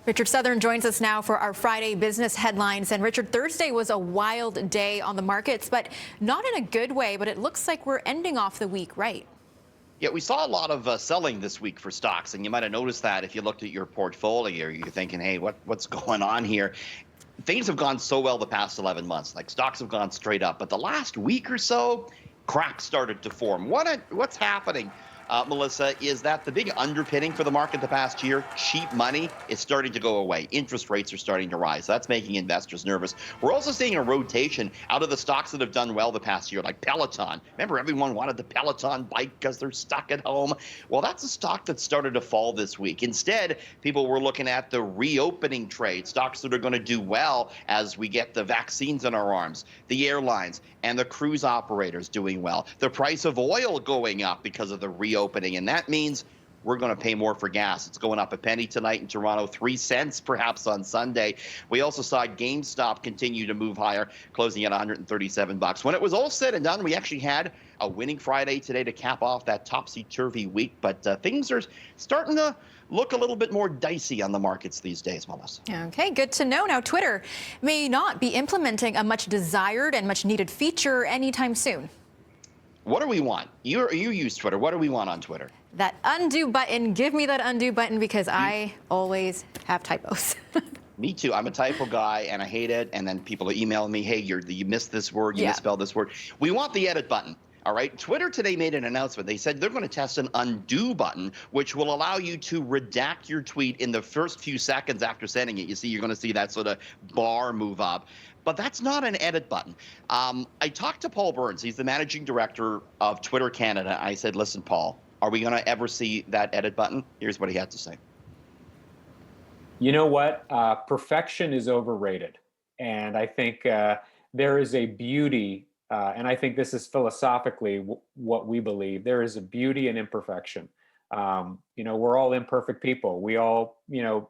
Richard Southern joins us now for our Friday business headlines. And Richard, Thursday was a wild day on the markets, but not in a good way. But it looks like we're ending off the week right. Yeah, we saw a lot of selling this week for stocks, and you might have noticed that if you looked at your portfolio. You're thinking, hey, what's going on here? Things have gone so well the past 11 months. Like, stocks have gone straight up. But the last week or so, cracks started to form. What's happening, Melissa, is that the big underpinning for the market the past year, cheap money, is starting to go away. Interest rates are starting to rise. That's making investors nervous. We're also seeing a rotation out of the stocks that have done well the past year, like Peloton. Remember, everyone wanted the Peloton bike because they're stuck at home. Well, that's a stock that started to fall this week. Instead, people were looking at the reopening trade, stocks that are going to do well as we get the vaccines in our arms, the airlines and the cruise operators doing well, the price of oil going up because of the reopening. And that means we're going to pay more for gas. It's going up a penny tonight in Toronto, 3 cents perhaps on Sunday. We also saw GameStop continue to move higher, closing at $137. When it was all said and done, we actually had a winning Friday today to cap off that topsy-turvy week. But things are starting to look a little bit more dicey on the markets these days, Melissa. Okay, good to know. Now, Twitter may not be implementing a much desired and much needed feature anytime soon. What do we want? You use Twitter. What do we want on Twitter? That undo button. Give me that undo button because I always have typos. Me too. I'm a typo guy, and I hate it. And then people are emailing me, hey, you missed this word, you misspelled this word. We want the edit button. All right. Twitter today made an announcement. They said they're going to test an undo button, which will allow you to redact your tweet in the first few seconds after sending it. You see, you're going to see that sort of bar move up. But that's not an edit button. I talked to Paul Burns. He's the managing director of Twitter Canada. I said, listen, Paul, are we going to ever see that edit button? Here's what he had to say. You know what? Perfection is overrated. And I think there is a beauty, and I think this is philosophically what we believe. There is a beauty in imperfection. We're all imperfect people. We all,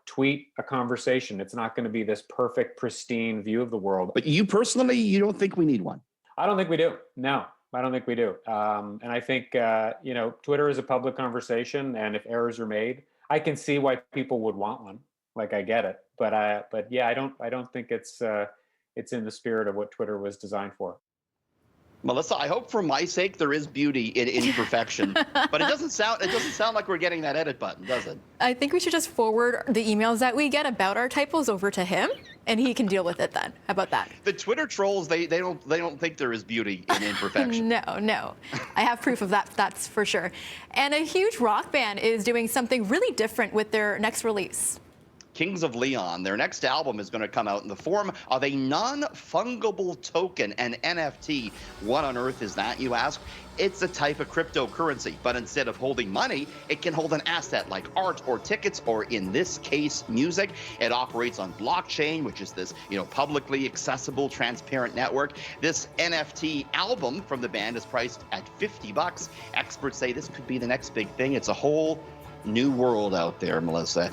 tweet a conversation. It's not going to be this perfect, pristine view of the world. But you personally, you don't think we need one? I don't think we do. No, I don't think we do. And I think, Twitter is a public conversation. And if errors are made, I can see why people would want one. Like, I get it. But yeah, I don't think it's in the spirit of what Twitter was designed for. Melissa, I hope for my sake there is beauty in imperfection, but it doesn't sound like we're getting that edit button, does it? I think we should just forward the emails that we get about our typos over to him, and he can deal with it then. How about that? The Twitter trolls, they don't think there is beauty in imperfection. No. I have proof of that, that's for sure. And a huge rock band is doing something really different with their next release. Kings of Leon, their next album is going to come out in the form of a non-fungible token, an NFT. What on earth is that, you ask? It's a type of cryptocurrency, but instead of holding money, it can hold an asset like art or tickets, or in this case, music. It operates on blockchain, which is this, publicly accessible, transparent network. This NFT album from the band is priced at $50. Experts say this could be the next big thing. It's a whole new world out there, Melissa.